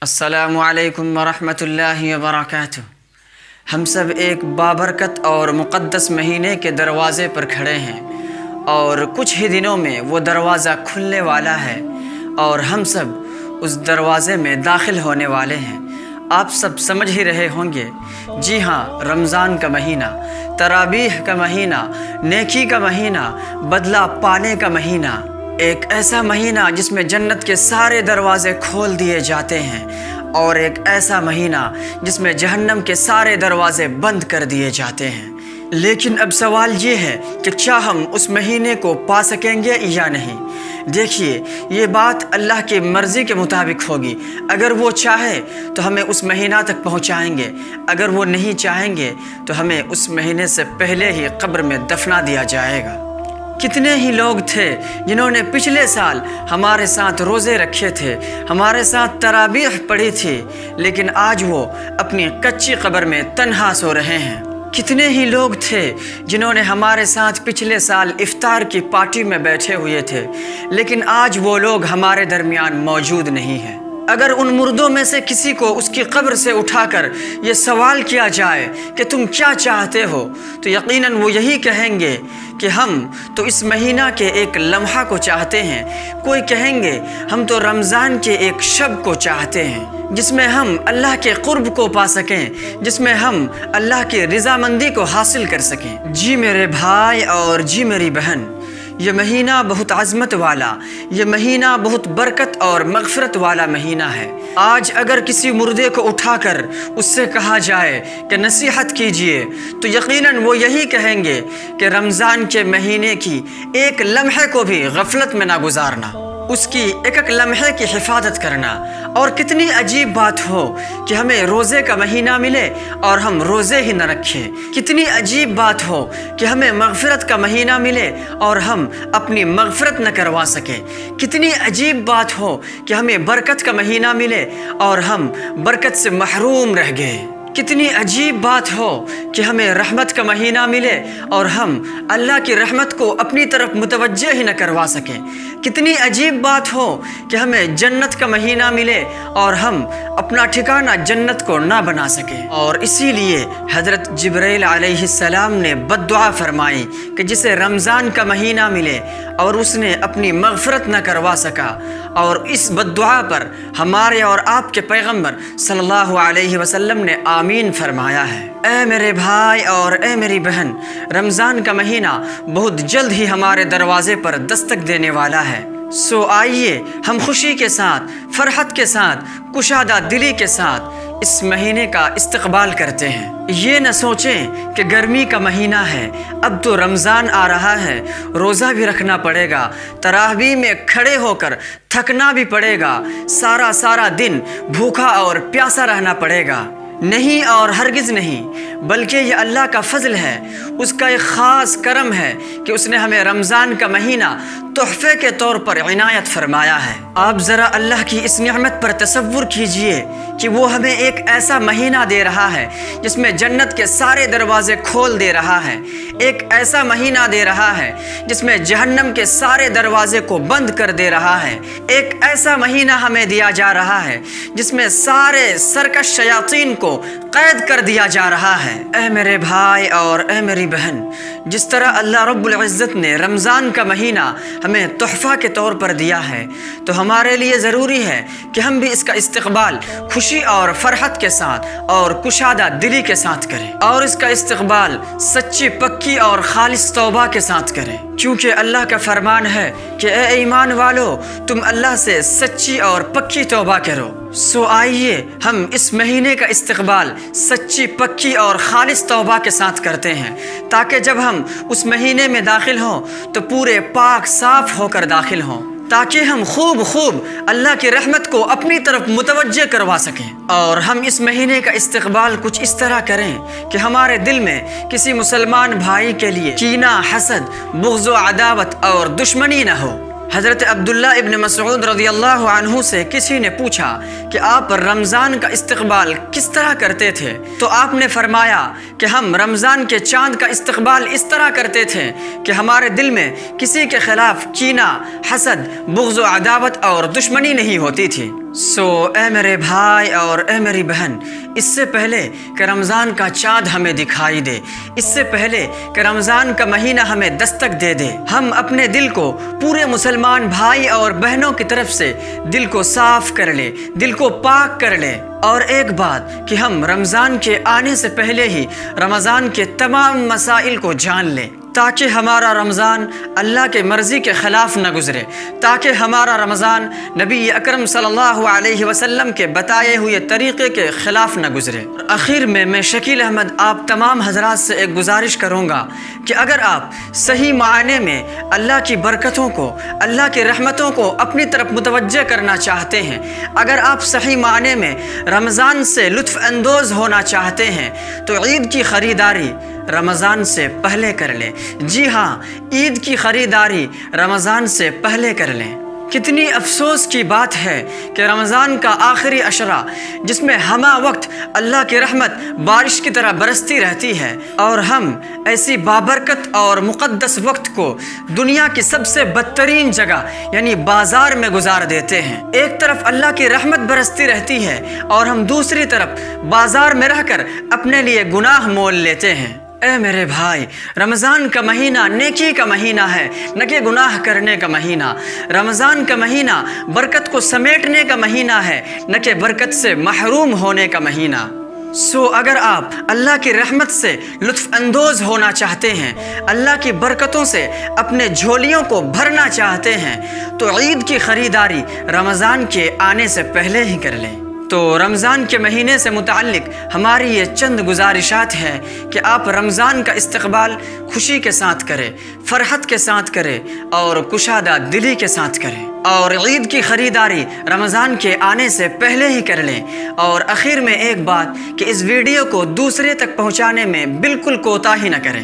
السلام علیکم ورحمۃ اللہ وبرکاتہ۔ ہم سب ایک بابرکت اور مقدس مہینے کے دروازے پر کھڑے ہیں اور کچھ ہی دنوں میں وہ دروازہ کھلنے والا ہے اور ہم سب اس دروازے میں داخل ہونے والے ہیں۔ آپ سب سمجھ ہی رہے ہوں گے، جی ہاں، رمضان کا مہینہ، تراویح کا مہینہ، نیکی کا مہینہ، بدلہ پانے کا مہینہ، ایک ایسا مہینہ جس میں جنت کے سارے دروازے کھول دیے جاتے ہیں اور ایک ایسا مہینہ جس میں جہنم کے سارے دروازے بند کر دیے جاتے ہیں۔ لیکن اب سوال یہ ہے کہ کیا ہم اس مہینے کو پا سکیں گے یا نہیں؟ دیکھیے، یہ بات اللہ کی مرضی کے مطابق ہوگی۔ اگر وہ چاہے تو ہمیں اس مہینہ تک پہنچائیں گے، اگر وہ نہیں چاہیں گے تو ہمیں اس مہینے سے پہلے ہی قبر میں دفنا دیا جائے گا۔ کتنے ہی لوگ تھے جنہوں نے پچھلے سال ہمارے ساتھ روزے رکھے تھے، ہمارے ساتھ تراویح پڑھی تھی، لیکن آج وہ اپنی کچی قبر میں تنہا سو رہے ہیں۔ کتنے ہی لوگ تھے جنہوں نے ہمارے ساتھ پچھلے سال افطار کی پارٹی میں بیٹھے ہوئے تھے، لیکن آج وہ لوگ ہمارے درمیان موجود نہیں ہیں۔ اگر ان مردوں میں سے کسی کو اس کی قبر سے اٹھا کر یہ سوال کیا جائے کہ تم کیا چاہتے ہو، تو یقیناً وہ یہی کہیں گے کہ ہم تو اس مہینہ کے ایک لمحہ کو چاہتے ہیں، کوئی کہیں گے ہم تو رمضان کے ایک شب کو چاہتے ہیں جس میں ہم اللہ کے قرب کو پا سکیں، جس میں ہم اللہ کی رضامندی کو حاصل کر سکیں۔ جی میرے بھائی اور جی میری بہن، یہ مہینہ بہت عظمت والا، یہ مہینہ بہت برکت اور مغفرت والا مہینہ ہے۔ آج اگر کسی مردے کو اٹھا کر اس سے کہا جائے کہ نصیحت کیجئے، تو یقیناً وہ یہی کہیں گے کہ رمضان کے مہینے کی ایک لمحے کو بھی غفلت میں نہ گزارنا، اس کی ایک ایک لمحے کی حفاظت کرنا۔ اور کتنی عجیب بات ہو کہ ہمیں روزے کا مہینہ ملے اور ہم روزے ہی نہ رکھیں، کتنی عجیب بات ہو کہ ہمیں مغفرت کا مہینہ ملے اور ہم اپنی مغفرت نہ کروا سکیں، کتنی عجیب بات ہو کہ ہمیں برکت کا مہینہ ملے اور ہم برکت سے محروم رہ گئے، کتنی عجیب بات ہو کہ ہمیں رحمت کا مہینہ ملے اور ہم اللہ کی رحمت کو اپنی طرف متوجہ ہی نہ کروا سکیں، کتنی عجیب بات ہو کہ ہمیں جنت کا مہینہ ملے اور ہم اپنا ٹھکانہ جنت کو نہ بنا سکیں۔ اور اسی لیے حضرت جبرائیل علیہ السلام نے بد دعا فرمائی کہ جسے رمضان کا مہینہ ملے اور اس نے اپنی مغفرت نہ کروا سکا، اور اس بد دعا پر ہمارے اور آپ کے پیغمبر صلی اللہ علیہ وسلم نے آمین فرمایا ہے۔ اے میرے بھائی اور اے میری بہن، رمضان کا مہینہ بہت جلد ہی ہمارے دروازے پر دستک دینے والا ہے، سو آئیے ہم خوشی کے ساتھ، فرحت کے ساتھ، کشادہ دلی کے ساتھ اس مہینے کا استقبال کرتے ہیں۔ یہ نہ سوچیں کہ گرمی کا مہینہ ہے، اب تو رمضان آ رہا ہے، روزہ بھی رکھنا پڑے گا، تراویح میں کھڑے ہو کر تھکنا بھی پڑے گا، سارا دن بھوکا اور پیاسا رہنا پڑے گا۔ نہیں اور ہرگز نہیں، بلکہ یہ اللہ کا فضل ہے، اس کا ایک خاص کرم ہے کہ اس نے ہمیں رمضان کا مہینہ تحفے کے طور پر عنایت فرمایا ہے۔ آپ ذرا اللہ کی اس نعمت پر تصور کیجئے کہ وہ ہمیں ایک ایسا مہینہ دے رہا ہے جس میں جنت کے سارے دروازے کھول دے رہا ہے، ایک ایسا مہینہ دے رہا ہے جس میں جہنم کے سارے دروازے کو بند کر دے رہا ہے، ایک ایسا مہینہ ہمیں دیا جا رہا ہے جس میں سارے سرکش شیاطین کو قید کر دیا جا رہا ہے۔ اے میرے بھائی اور اے میری بہن، جس طرح اللہ رب العزت نے رمضان کا مہینہ ہمیں تحفہ کے طور پر دیا ہے، تو ہمارے لیے ضروری ہے کہ ہم بھی اس کا استقبال خوشی اور فرحت کے ساتھ اور کشادہ دلی کے ساتھ کریں، اور اس کا استقبال سچی پکی اور خالص توبہ کے ساتھ کریں، کیونکہ اللہ کا فرمان ہے کہ اے ایمان والو، تم اللہ سے سچی اور پکی توبہ کرو۔ سو آئیے ہم اس مہینے کا استقبال سچی پکی اور خالص توبہ کے ساتھ کرتے ہیں، تاکہ جب ہم اس مہینے میں داخل ہوں تو پورے پاک صاف ہو کر داخل ہوں، تاکہ ہم خوب اللہ کی رحمت کو اپنی طرف متوجہ کروا سکیں۔ اور ہم اس مہینے کا استقبال کچھ اس طرح کریں کہ ہمارے دل میں کسی مسلمان بھائی کے لیے کینہ، حسد، بغض و عداوت اور دشمنی نہ ہو۔ حضرت عبداللہ ابن مسعود رضی اللہ عنہ سے کسی نے پوچھا کہ آپ رمضان کا استقبال کس طرح کرتے تھے، تو آپ نے فرمایا کہ ہم رمضان کے چاند کا استقبال اس طرح کرتے تھے کہ ہمارے دل میں کسی کے خلاف کینہ، حسد، بغض و عداوت اور دشمنی نہیں ہوتی تھی۔ اے میرے بھائی اور اے میری بہن، اس سے پہلے کہ رمضان کا چاند ہمیں دکھائی دے، اس سے پہلے کہ رمضان کا مہینہ ہمیں دستک دے دے، ہم اپنے دل کو پورے مسلمان بھائی اور بہنوں کی طرف سے دل کو صاف کر لیں، دل کو پاک کر لیں۔ اور ایک بات کہ ہم رمضان کے آنے سے پہلے ہی رمضان کے تمام مسائل کو جان لیں، تاکہ ہمارا رمضان اللہ کے مرضی کے خلاف نہ گزرے، تاکہ ہمارا رمضان نبی اکرم صلی اللہ علیہ وسلم کے بتائے ہوئے طریقے کے خلاف نہ گزرے۔ آخر میں شکیل احمد آپ تمام حضرات سے ایک گزارش کروں گا کہ اگر آپ صحیح معنی میں اللہ کی برکتوں کو، اللہ کی رحمتوں کو اپنی طرف متوجہ کرنا چاہتے ہیں، اگر آپ صحیح معنی میں رمضان سے لطف اندوز ہونا چاہتے ہیں، تو عید کی خریداری رمضان سے پہلے کر لیں۔ جی ہاں، عید کی خریداری رمضان سے پہلے کر لیں۔ کتنی افسوس کی بات ہے کہ رمضان کا آخری عشرہ، جس میں ہمہ وقت اللہ کی رحمت بارش کی طرح برستی رہتی ہے، اور ہم ایسی بابرکت اور مقدس وقت کو دنیا کی سب سے بدترین جگہ یعنی بازار میں گزار دیتے ہیں۔ ایک طرف اللہ کی رحمت برستی رہتی ہے اور ہم دوسری طرف بازار میں رہ کر اپنے لیے گناہ مول لیتے ہیں۔ اے میرے بھائی، رمضان کا مہینہ نیکی کا مہینہ ہے، نہ کہ گناہ کرنے کا مہینہ۔ رمضان کا مہینہ برکت کو سمیٹنے کا مہینہ ہے، نہ کہ برکت سے محروم ہونے کا مہینہ۔ اگر آپ اللہ کی رحمت سے لطف اندوز ہونا چاہتے ہیں، اللہ کی برکتوں سے اپنے جھولیوں کو بھرنا چاہتے ہیں، تو عید کی خریداری رمضان کے آنے سے پہلے ہی کر لیں۔ تو رمضان کے مہینے سے متعلق ہماری یہ چند گزارشات ہیں کہ آپ رمضان کا استقبال خوشی کے ساتھ کریں، فرحت کے ساتھ کریں اور کشادہ دلی کے ساتھ کریں، اور عید کی خریداری رمضان کے آنے سے پہلے ہی کر لیں۔ اور آخر میں ایک بات کہ اس ویڈیو کو دوسرے تک پہنچانے میں بالکل کوتاہی نہ کریں۔